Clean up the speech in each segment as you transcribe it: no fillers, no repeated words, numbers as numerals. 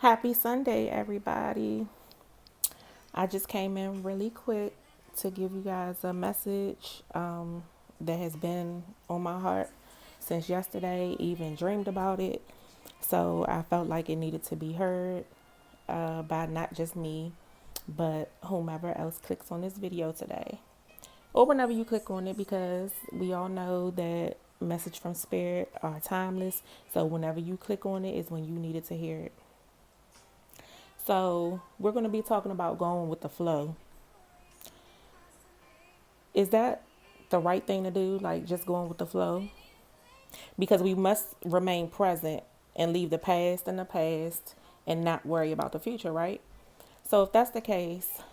Happy Sunday, everybody. I just came in really quick to give you guys a message that has been on my heart since yesterday, even dreamed about it. So I felt like it needed to be heard by not just me, but whomever else clicks on this video today. Or whenever you click on it, because we all know that message from spirit are timeless. So whenever you click on it is when you needed to hear it. So we're going to be talking about going with the flow. Is that the right thing to do? Like just going with the flow? Because we must remain present and leave the past in the past and not worry about the future, right? So if that's the case,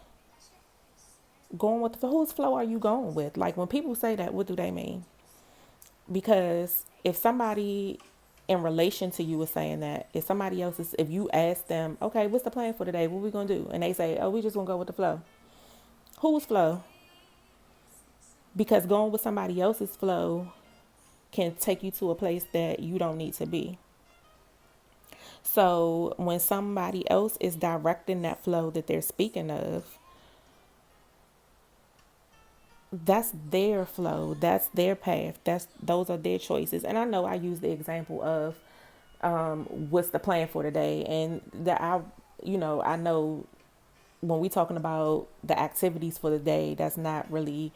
going with the whose flow are you going with? Like when people say that, what do they mean? Because if somebody in relation to you is saying that, if somebody else is, if you ask them, okay, what's the plan for today? What we gonna do? And they say, oh, we just gonna go with the flow. Whose flow? Because going with somebody else's flow can take you to a place that you don't need to be. So when somebody else is directing that flow that they're speaking of, that's their flow, that's their path, that's those are their choices. And I know I use the example of what's the plan for today, and that I know when we talking about the activities for the day, that's not really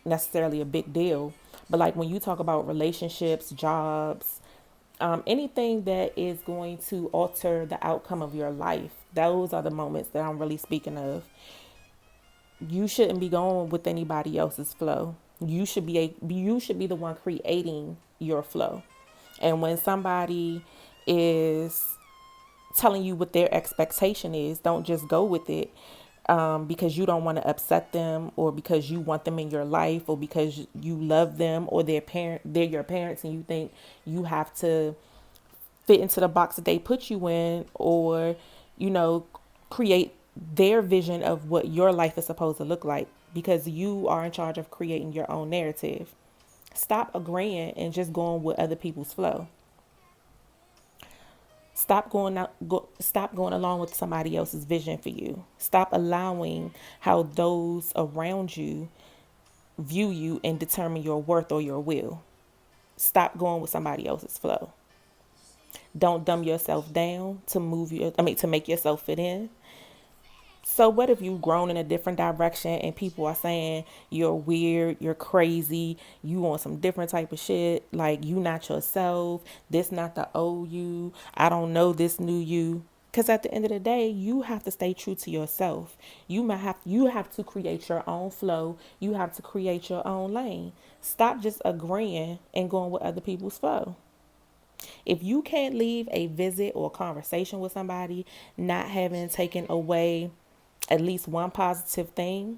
necessarily a big deal. But like when you talk about relationships, jobs, anything that is going to alter the outcome of your life, those are the moments that I'm really speaking of. You shouldn't be going with anybody else's flow. You should be the one creating your flow. And when somebody is telling you what their expectation is, don't just go with it because you don't want to upset them, or because you want them in your life, or because you love them, or they're your parents and you think you have to fit into the box that they put you in, or you know create their vision of what your life is supposed to look like, because you are in charge of creating your own narrative. Stop agreeing and just going with other people's flow. Stop going along with somebody else's vision for you. Stop allowing how those around you view you and determine your worth or your will. Stop going with somebody else's flow. Don't dumb yourself down to make yourself fit in. So what if you've grown in a different direction and people are saying you're weird, you're crazy, you on some different type of shit, like you not yourself, this not the old you, I don't know this new you. Because at the end of the day, you have to stay true to yourself. You have to create your own flow. You have to create your own lane. Stop just agreeing and going with other people's flow. If you can't leave a visit or a conversation with somebody not having taken away at least one positive thing,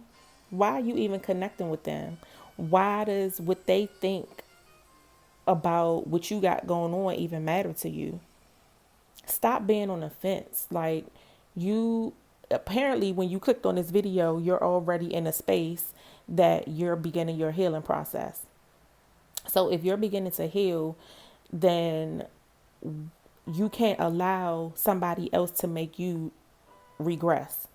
why are you even connecting with them? Why does what they think about what you got going on even matter to you? Stop being on the fence. Like, you apparently, when you clicked on this video, you're already in a space that you're beginning your healing process. So if you're beginning to heal, then you can't allow somebody else to make you regress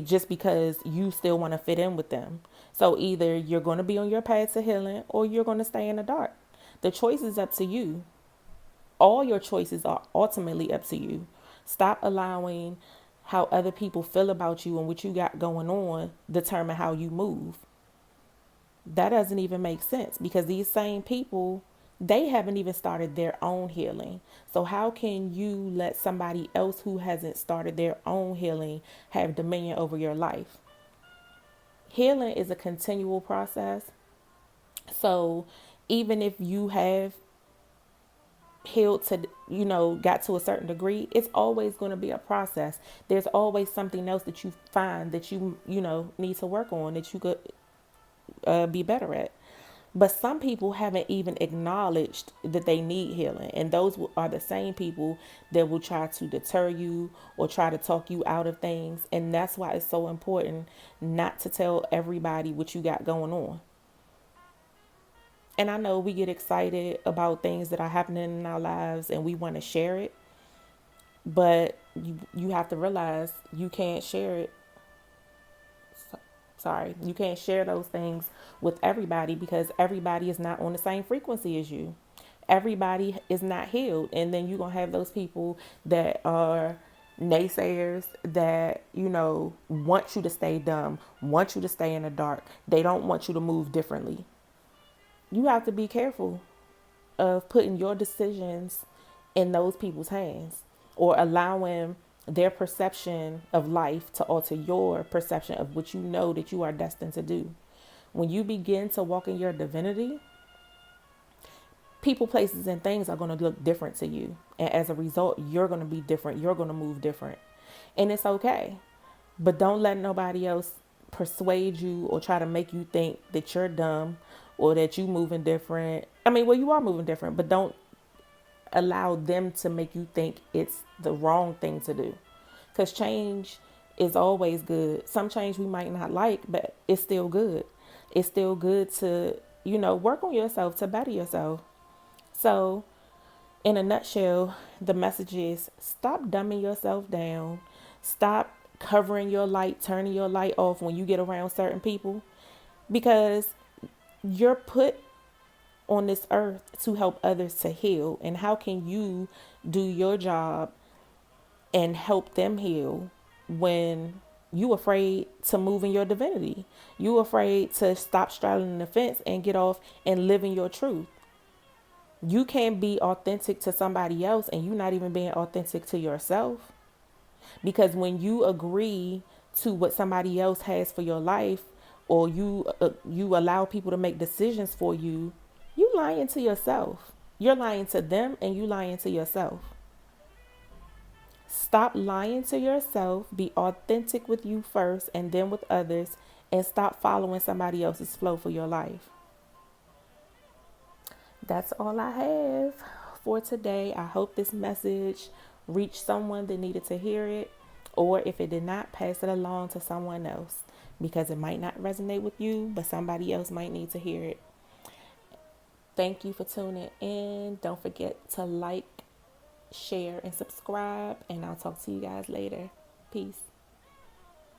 just because you still want to fit in with them. So either you're going to be on your path to healing or you're going to stay in the dark. The choice is up to you. All your choices are ultimately up to you. Stop allowing how other people feel about you and what you got going on determine how you move. That doesn't even make sense, because these same people, they haven't even started their own healing. So how can you let somebody else who hasn't started their own healing have dominion over your life? Healing is a continual process. So even if you have healed to, got to a certain degree, it's always going to be a process. There's always something else that you find that you need to work on, that you could be better at. But some people haven't even acknowledged that they need healing. And those are the same people that will try to deter you or try to talk you out of things. And that's why it's so important not to tell everybody what you got going on. And I know we get excited about things that are happening in our lives and we want to share it. But you have to realize you can't share it. Sorry, you can't share those things with everybody because everybody is not on the same frequency as you. Everybody is not healed. And then you're going to have those people that are naysayers that, want you to stay dumb, want you to stay in the dark. They don't want you to move differently. You have to be careful of putting your decisions in those people's hands or allowing their perception of life to alter your perception of what you know that you are destined to do. When you begin to walk in your divinity, people, places, and things are going to look different to you. And as a result, you're going to be different. You're going to move different. And it's okay. But don't let nobody else persuade you or try to make you think that you're dumb or that you moving different. I mean, well, you are moving different, but don't allow them to make you think it's the wrong thing to do. Because change is always good. Some change we might not like, but it's still good. It's still good to, work on yourself to better yourself. So, in a nutshell, the message is stop dumbing yourself down. Stop covering your light, turning your light off when you get around certain people because you're put on this earth to help others to heal. And how can you do your job and help them heal when you afraid to move in your divinity? You afraid to stop straddling the fence and get off and live in your truth. You can't be authentic to somebody else and you're not even being authentic to yourself. Because when you agree to what somebody else has for your life, or you allow people to make decisions for you, you lying to yourself. You're lying to them and you lying to yourself. Stop lying to yourself. Be authentic with you first and then with others, and stop following somebody else's flow for your life. That's all I have for today. I hope this message reached someone that needed to hear it, or if it did not, pass it along to someone else because it might not resonate with you, but somebody else might need to hear it. Thank you for tuning in. Don't forget to like, share, and subscribe, and I'll talk to you guys later. Peace.